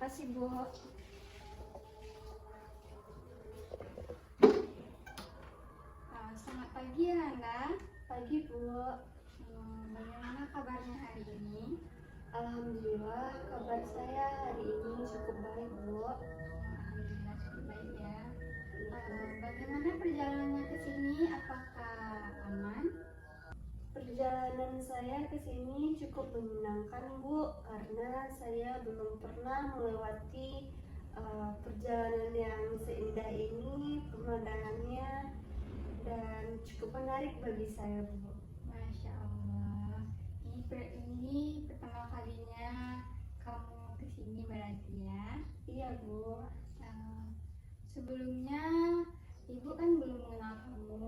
kasih, Bu. Selamat pagi ya, Nanda. Pagi, Bu. Bagaimana kabarnya hari ini? Alhamdulillah, kabar saya hari ini cukup baik, Bu. Alhamdulillah cukup baik ya. Bagaimana perjalanannya ke sini? Apakah aman? Perjalanan saya ke sini cukup menyenangkan, Bu, karena saya belum pernah melewati perjalanan yang seindah ini, pemandangannya, dan cukup menarik bagi saya, Bu. Masya Allah. Ini pertama kalinya kamu ke sini berarti ya? Iya, Bu. Sebelumnya Ibu kan belum mengenal kamu.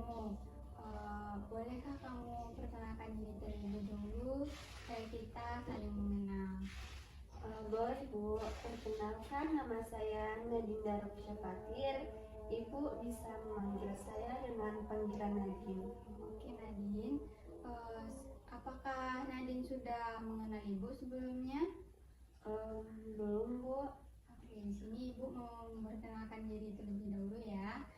Bolehkah kamu perkenalkan diri terlebih dahulu supaya kita saling mengenal? Boleh, Bu. Perkenalkan, nama saya Nadinda Roksha Fatir. Ibu bisa memanggil saya dengan panggilan Nadine. Oke Nadine, apakah Nadine sudah mengenal Ibu sebelumnya? Belum, Bu. Oke, di sini Ibu mau memperkenalkan diri terlebih dahulu ya.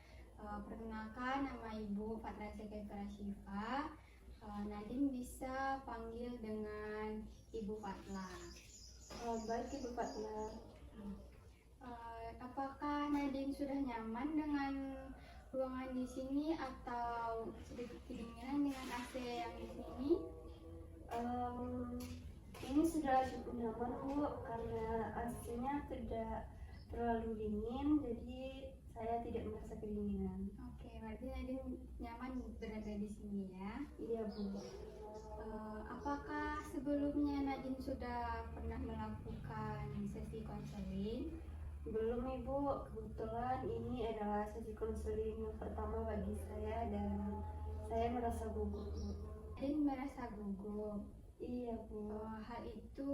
Perkenalkan, nama Ibu Fatra Sekefra Syifa. Nadine bisa panggil dengan Ibu Fatla. Baik, Ibu Fatla. Apakah Nadine sudah nyaman dengan ruangan di sini atau sedikit kedinginan dengan AC yang di sini? Ini sudah cukup nyaman, Bu, karena AC-nya tidak terlalu dingin, jadi saya tidak merasa kedinginan. Oke, berarti Nadine nyaman berada di sini ya? Iya, Bu. Apakah sebelumnya Nadine sudah pernah melakukan sesi konseling? Belum, Ibu. Kebetulan ini adalah sesi konseling yang pertama bagi saya dan saya merasa gugup, Bu. Nadine merasa gugup. Iya, Bu. Hal itu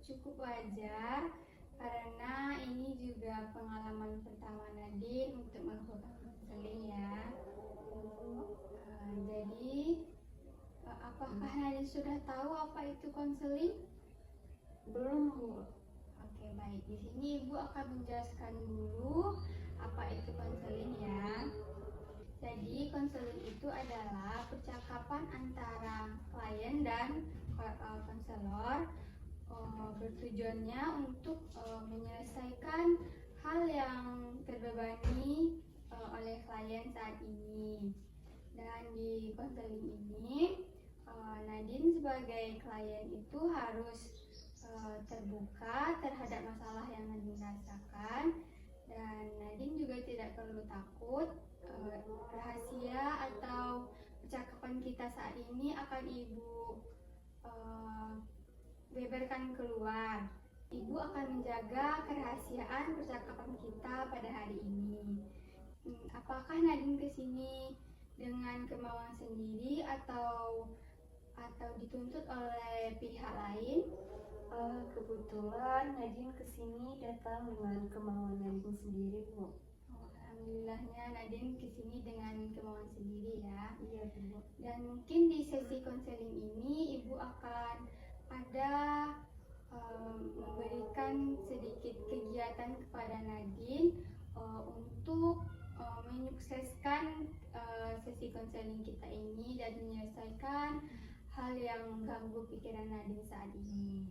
cukup wajar karena ini juga pengalaman pertama Nadine untuk melakukan konseling ya. Jadi apakah Nadine sudah tahu apa itu konseling? Belum, Bu. Oke, baik. Di sini Ibu akan menjelaskan dulu apa itu konseling ya. Jadi konseling itu adalah percakapan antara klien dan konselor, bertujuannya untuk menyelesaikan hal yang terbebani oleh klien saat ini. Dan di konseling ini Nadine sebagai klien itu harus terbuka terhadap masalah yang Nadine rasakan, dan Nadine juga tidak perlu takut rahasia atau percakapan kita saat ini akan Ibu beberkan keluar. Ibu akan menjaga kerahasiaan percakapan kita pada hari ini. Apakah Nadine kesini dengan kemauan sendiri atau dituntut oleh pihak lain? Kebetulan Nadine kesini datang dengan kemauan Nadine sendiri, Bu. Alhamdulillahnya Nadine kesini dengan kemauan sendiri ya. Iya, Bu. Dan mungkin di sesi konseling ini Ibu akan ada memberikan sedikit kegiatan kepada Nadine untuk menyukseskan sesi konseling kita ini dan menyelesaikan hal yang mengganggu pikiran Nadine saat ini.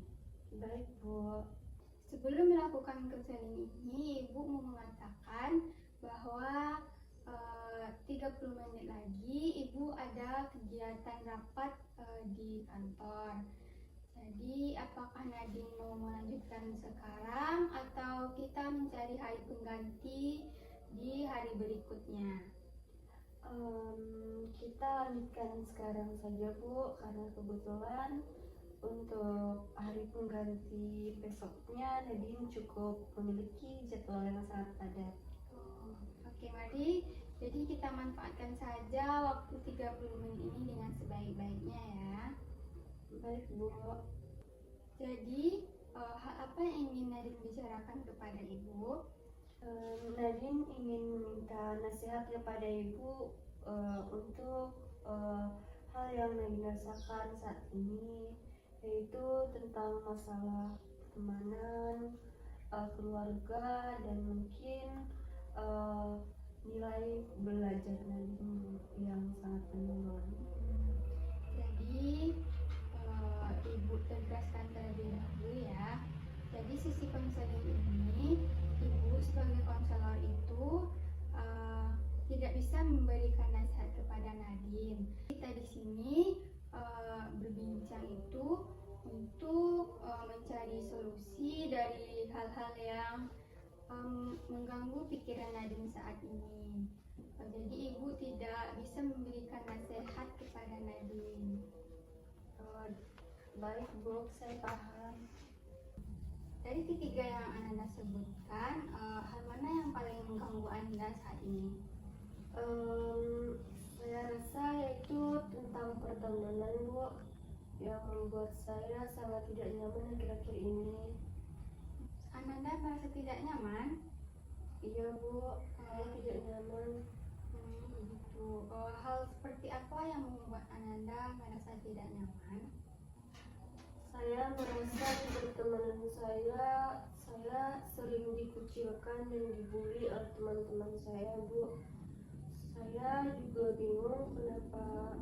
Baik, Bu. Sebelum melakukan konseling ini, Ibu mau mengatakan bahwa 30 menit lagi Ibu ada kegiatan rapat di kantor. Jadi apakah Nadine mau melanjutkan sekarang atau kita mencari hari pengganti di hari berikutnya? Kita lanjutkan sekarang saja, Bu, karena kebetulan untuk hari pengganti besoknya Nadine cukup memiliki jadwal yang sangat padat. Oke, mari jadi kita manfaatkan saja waktu 30 menit ini dengan sebaik-baiknya ya. Baik, Bu. Jadi hal apa yang ingin Nadine bicarakan kepada Ibu? Nadine ingin meminta nasihat kepada Ibu untuk hal yang Nadine rasakan saat ini, yaitu tentang masalah pertemanan, keluarga dan mungkin nilai belajar Nadine yang sangat menurun. Jadi ibu tegaskan terlebih dahulu ya. Jadi sisi konseling ini, ibu sebagai konselor itu tidak bisa memberikan nasihat kepada Nadine. Kita di sini berbincang itu untuk mencari solusi dari hal-hal yang mengganggu pikiran Nadine saat ini. Jadi ibu tidak bisa memberikan nasihat kepada Nadine. Baik Bu, saya paham. Dari ketiga yang Ananda sebutkan, hal mana yang paling mengganggu Anda saat ini? Saya rasa yaitu tentang pertemanan Bu, yang membuat saya sangat tidak nyaman akhir-akhir ini. Ananda merasa tidak nyaman? Iya Bu, saya tidak nyaman. Begitu. Hal seperti apa yang membuat Ananda merasa tidak nyaman? Saya merasa di pertemanan saya sering dikucilkan dan dibully oleh teman-teman saya Bu. Saya juga bingung kenapa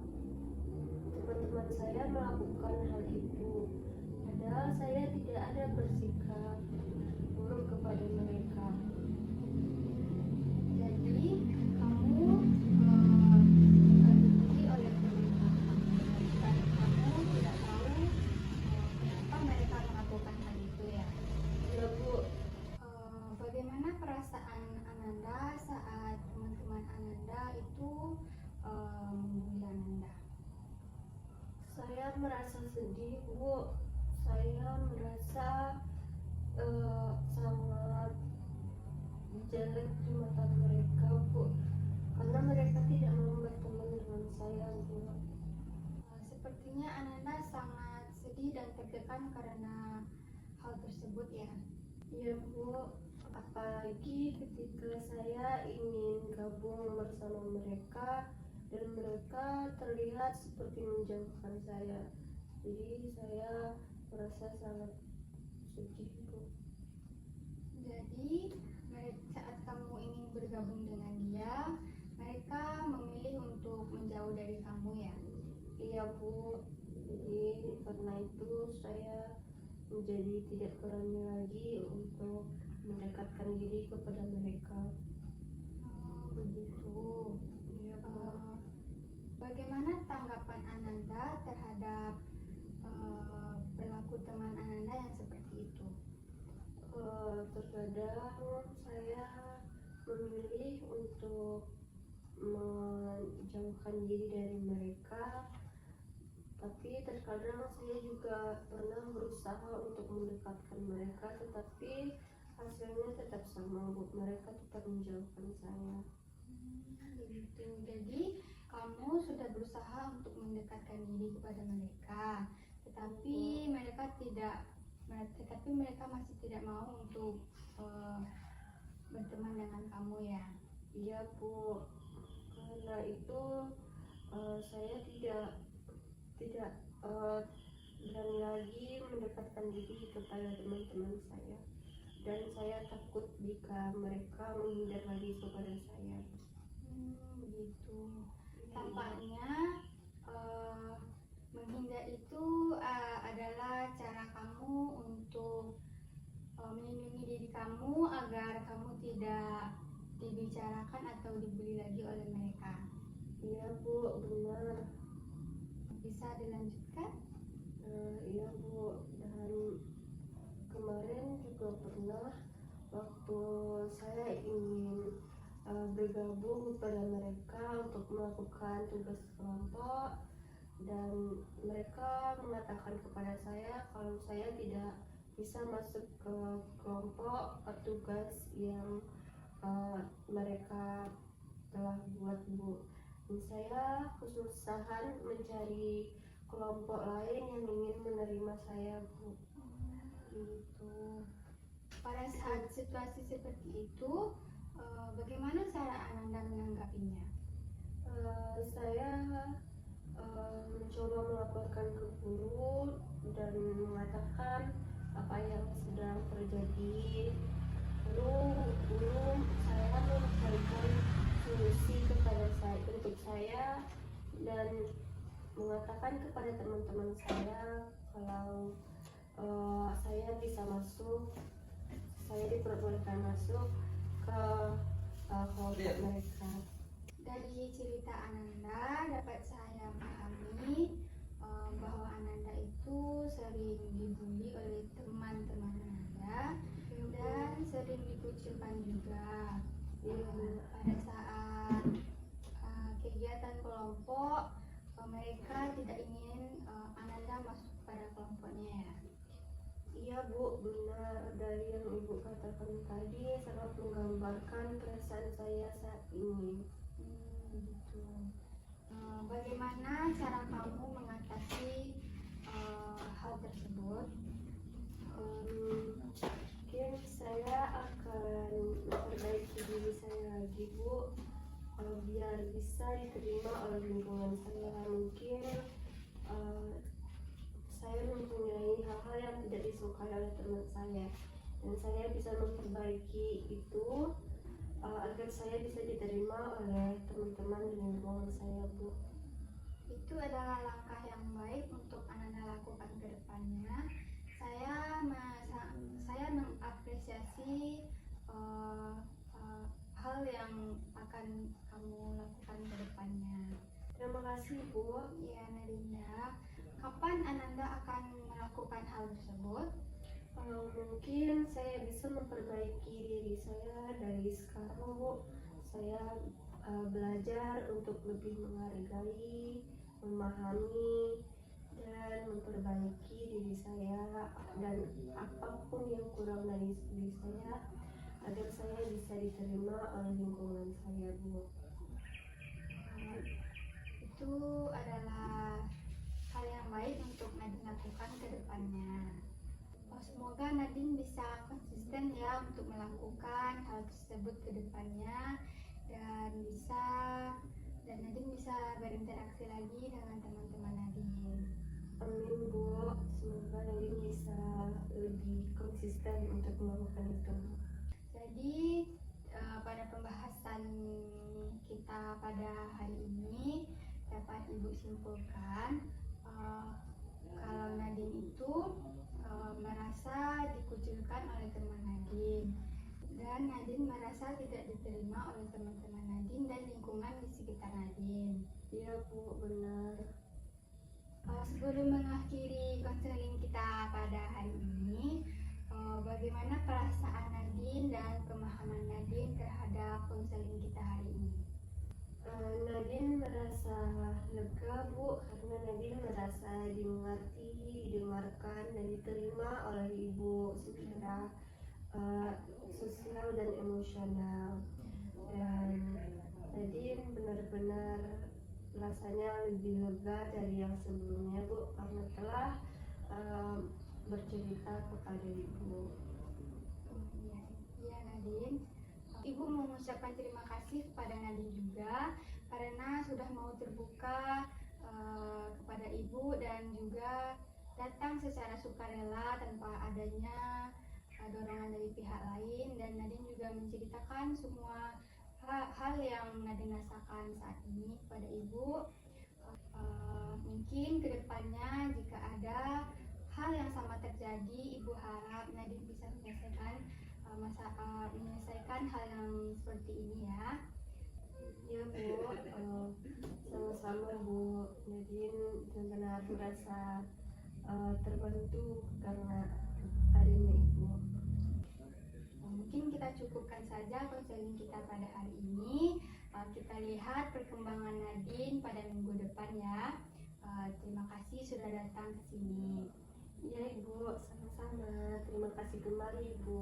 teman-teman saya melakukan hal itu, padahal saya tidak ada bersikap buruk kepada mereka. Jadi kamu dibully oleh teman-teman dan kamu tidak tahu kenapa mereka melakukan hal itu ya? Ya Bu, Bagaimana perasaan Ananda saat teman-teman Ananda itu membuli Ananda? saya merasa sedih Bu. Saya merasa sangat jelek di mata mereka Bu, karena mereka tidak mau berteman dengan saya Bu. Sepertinya Ananda sangat sedih dan tertekan karena hal tersebut ya. Iya Bu, apalagi ketika saya ingin gabung bersama mereka dan mereka terlihat seperti menjauhkan saya. Jadi saya merasa sangat sedih Bu. Jadi saat kamu ingin bergabung dengan dia, mereka memilih untuk menjauh dari kamu ya. Iya Bu, jadi karena itu saya menjadi tidak berani lagi untuk mendekatkan diri kepada mereka. Begitu. Iya Bu. Bagaimana tanggapan Ananda terhadap perilaku teman Ananda yang seperti itu? Terkadang saya memilih untuk menjauhkan diri dari mereka, tapi terkadang saya juga pernah berusaha untuk mendekatkan mereka, tetapi hasilnya tetap sama Bu, mereka tetap menjauhkan saya. Begitu. Jadi kamu sudah berusaha untuk mendekatkan diri kepada mereka, tetapi mereka masih tidak mau untuk berteman dengan kamu ya. Iya Bu, karena itu saya tidak berani lagi mendekatkan diri kepada teman-teman saya, dan saya takut jika mereka menghindar lagi kepada saya. Begitu. Tampaknya menghindar itu adalah cara kamu untuk melindungi diri kamu agar kamu tidak dibicarakan atau dibully lagi oleh mereka. Iya Bu, benar. Bisa dilanjutkan? Iya Bu, dan kemarin juga pernah waktu saya ingin bergabung kepada mereka untuk melakukan tugas kelompok, dan mereka mengatakan kepada saya kalau saya tidak bisa masuk ke kelompok tugas yang mereka telah buat Bu. Dan saya kesusahan mencari kelompok lain yang ingin menerima saya Bu. Gitu. Pada saat situasi seperti itu, bagaimana cara Ananda menanggapinya? Saya mencoba melaporkan ke guru dan mengatakan apa yang sedang terjadi. Lalu saya memberikan solusi kepada saya untuk saya dan mengatakan kepada teman-teman saya kalau saya bisa masuk, saya diperbolehkan masuk ke kelompok mereka. Dari cerita Ananda dapat saya pahami bahwa Ananda itu sering dibully oleh teman-teman Ananda dan sering dikucilkan juga. Pada saat kegiatan kelompok, mereka tidak ingin Ananda masuk pada kelompoknya ya. Iya Bu, benar. Dari yang Ibu katakan tadi sangat menggambarkan perasaan saya saat ini. Gitu. Bagaimana cara kamu mengatasi hal tersebut? Mungkin saya akan memperbaiki diri saya lagi Bu, biar bisa diterima oleh lingkungan saya. Mungkin saya mempunyai hal-hal yang tidak disukai oleh teman saya, dan saya bisa memperbaiki itu agar saya bisa diterima oleh teman-teman di lingkungan saya Bu. Itu adalah langkah yang baik untuk Ananda lakukan ke depannya. Saya mengapresiasi hal yang akan kamu lakukan ke depannya. Terima kasih Bu. Ya Nadinda, kapan Ananda akan melakukan hal tersebut? Mungkin saya bisa memperbaiki diri saya dari sekarang Bu. Saya belajar untuk lebih menghargai, memahami, dan memperbaiki diri saya, dan apapun yang kurang dari diri saya agar saya bisa diterima oleh lingkungan saya Bu. Itu adalah hal yang baik untuk Nadine lakukan ke depannya. Semoga Nadine bisa konsisten ya untuk melakukan hal tersebut ke depannya, dan Nadine bisa berinteraksi lagi dengan teman-teman Nadine. Amin Bu, semoga Nadine bisa lebih konsisten untuk melakukan itu. Jadi pada pembahasan kita pada hari ini dapat Ibu simpulkan kalau Nadine itu merasa dikucilkan oleh teman Nadine, dan Nadine merasa tidak diterima oleh teman-teman Nadine dan lingkungan di sekitar Nadine. Iya Bu, benar. Sebelum mengakhiri konseling kita pada hari ini, bagaimana perasaan Nadine dan pemahaman Nadine terhadap konseling kita hari ini? Nadine merasa lega Bu, karena Nadine merasa dimengerti, didengarkan, dan diterima oleh Ibu secara sosial dan emosional. Dan Nadine benar-benar rasanya lebih lega dari yang sebelumnya Bu, karena telah bercerita kepada Ibu. Iya Nadine, Ibu mengucapkan terima kasih kepada Nadine juga karena sudah mau terbuka kepada Ibu dan juga datang secara sukarela tanpa adanya dorongan dari pihak lain, dan Nadine juga menceritakan semua hal yang Nadine rasakan saat ini kepada Ibu. Mungkin kedepannya jika ada hal yang sama terjadi, Ibu harap Nadine bisa menyelesaikan hal yang seperti ini ya. Ya Bu, sama-sama Bu. Nadine benar-benar merasa terbantu karena adanya Ibu. Mungkin kita cukupkan saja konseling kita pada hari ini. Kita lihat perkembangan Nadine pada minggu depan ya. Terima kasih sudah datang ke sini. Ya Ibu, sama-sama. Terima kasih kembali Ibu.